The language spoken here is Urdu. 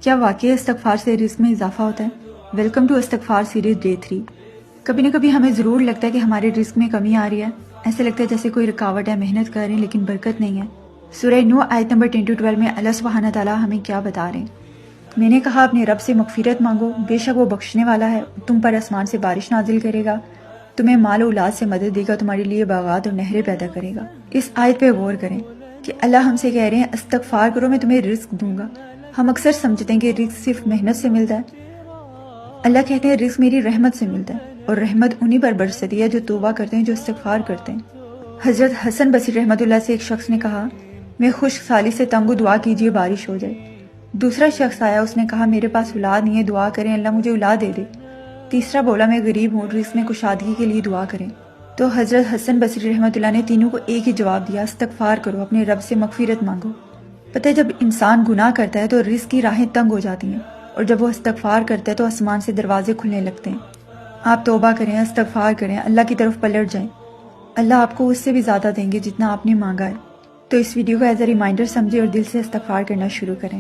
کیا واقعی استغفار سے رزق میں اضافہ ہوتا ہے؟ ویلکم ٹو استغفار سیریز ڈے 3۔ کبھی نہ کبھی ہمیں ضرور لگتا ہے کہ ہمارے رزق میں کمی آ رہی ہے، ایسے لگتا ہے جیسے کوئی رکاوٹ ہے، محنت کر رہے ہیں لیکن برکت نہیں ہے۔ سورہ نوح آیت نمبر 10-12 میں اللہ سبحانہ تعالیٰ ہمیں کیا بتا رہے ہیں؟ میں نے کہا اپنے رب سے مغفرت مانگو، بے شک وہ بخشنے والا ہے، تم پر آسمان سے بارش نازل کرے گا، تمہیں مال و اولاد سے مدد دے گا، تمہارے لیے باغات اور نہریں پیدا کرے گا۔ اس آیت پہ غور کریں کہ اللہ ہم سے کہہ رہے ہیں استغفار کرو، میں تمہیں رزق دوں گا۔ ہم اکثر سمجھتے ہیں کہ رزق صرف محنت سے ملتا ہے۔ اللہ کہتے ہیں رزق میری رحمت سے ملتا ہے، اور رحمت انہی پر برستی ہے جو توبہ کرتے ہیں، جو استغفار کرتے ہیں۔ حضرت حسن بصری رحمۃ اللہ سے ایک شخص نے کہا، میں خشک سالی سے تنگ ہوں، دعا کیجیے بارش ہو جائے۔ دوسرا شخص آیا، اس نے کہا میرے پاس اولاد نہیں ہے، دعا کریں اللہ مجھے اولاد دے دے۔ تیسرا بولا میں غریب ہوں، رزق میں کشادگی کے لیے دعا کریں۔ تو حضرت حسن بصری رحمۃ اللہ نے تینوں کو ایک ہی جواب دیا، استغفار کرو، اپنے رب سے مغفرت مانگو۔ پتہ ہے جب انسان گناہ کرتا ہے تو رزق کی راہیں تنگ ہو جاتی ہیں، اور جب وہ استغفار کرتا ہے تو آسمان سے دروازے کھلنے لگتے ہیں۔ آپ توبہ کریں، استغفار کریں، اللہ کی طرف پلٹ جائیں، اللہ آپ کو اس سے بھی زیادہ دیں گے جتنا آپ نے مانگا ہے۔ تو اس ویڈیو کو ایز اے ریمائنڈر سمجھے اور دل سے استغفار کرنا شروع کریں۔